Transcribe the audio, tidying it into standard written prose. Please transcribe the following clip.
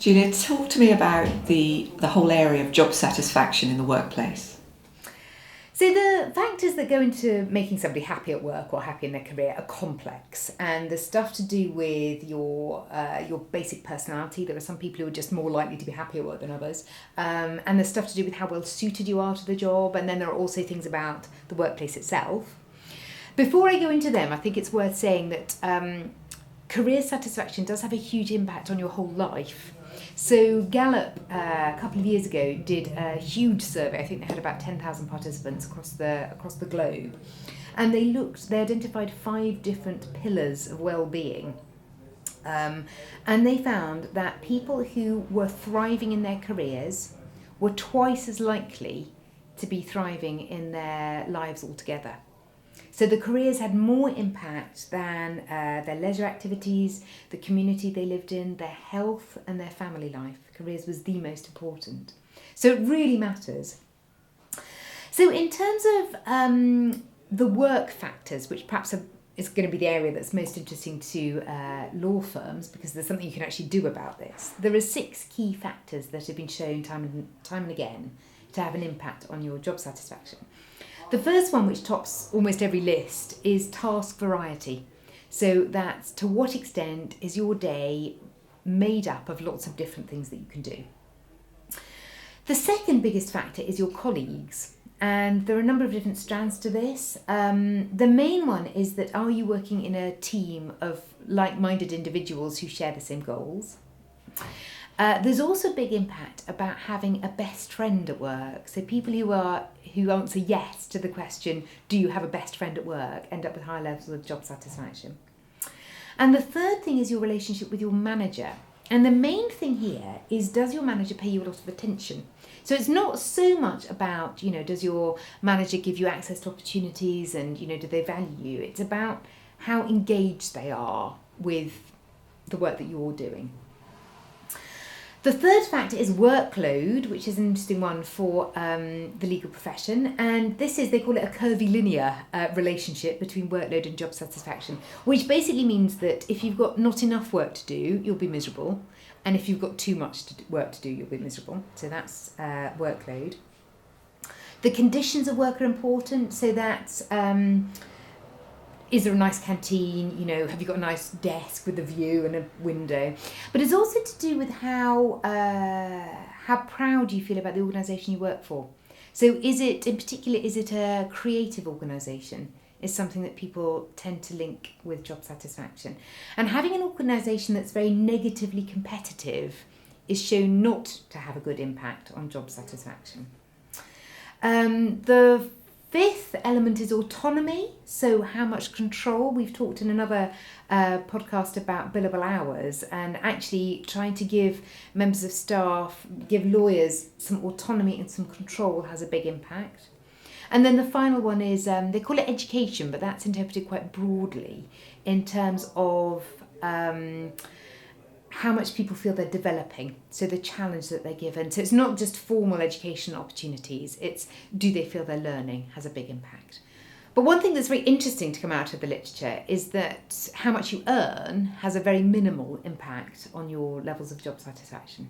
Julia, talk to me about the whole area of job satisfaction in the workplace. So the factors that go into making somebody happy at work or happy in their career are complex, and there's stuff to do with your basic personality. There are some people who are just more likely to be happy at work than others, and there's stuff to do with how well suited you are to the job, and then there are also things about the workplace itself. Before I go into them, I think it's worth saying that career satisfaction does have a huge impact on your whole life. So Gallup, a couple of years ago, did a huge survey. I think they had about 10,000 participants across the globe, and they identified 5 different pillars of well-being, and they found that people who were thriving in their careers were twice as likely to be thriving in their lives altogether. So the careers had more impact than their leisure activities, the community they lived in, their health and their family life. Careers was the most important. So it really matters. So in terms of the work factors, which perhaps is going to be the area that's most interesting to law firms, because there's something you can actually do about this, there are 6 key factors that have been shown time and again to have an impact on your job satisfaction. The first one, which tops almost every list, is task variety. So that's to what extent is your day made up of lots of different things that you can do. The second biggest factor is your colleagues, and there are a number of different strands to this. The main one is that are you working in a team of like-minded individuals who share the same goals? There's also a big impact about having a best friend at work. So people who answer yes to the question, do you have a best friend at work, end up with high levels of job satisfaction. And the third thing is your relationship with your manager. And the main thing here is, does your manager pay you a lot of attention? So it's not so much about, does your manager give you access to opportunities and, do they value you? It's about how engaged they are with the work that you're doing. The third factor is workload, which is an interesting one for the legal profession. And they call it a curvilinear relationship between workload and job satisfaction, which basically means that if you've got not enough work to do, you'll be miserable. And if you've got too much work to do, you'll be miserable. So that's workload. The conditions of work are important. So that's... is there a nice canteen? Have you got a nice desk with a view and a window? But it's also to do with how proud you feel about the organisation you work for. So is it a creative organisation? Is something that people tend to link with job satisfaction. And having an organisation that's very negatively competitive is shown not to have a good impact on job satisfaction. The fifth element is autonomy, so how much control. We've talked in another podcast about billable hours, and actually trying to give members of staff, give lawyers some autonomy and some control has a big impact. And then the final one is, they call it education, but that's interpreted quite broadly in terms of how much people feel they're developing, so the challenge that they're given. So it's not just formal education opportunities, it's do they feel they're learning has a big impact. But one thing that's very interesting to come out of the literature is that how much you earn has a very minimal impact on your levels of job satisfaction.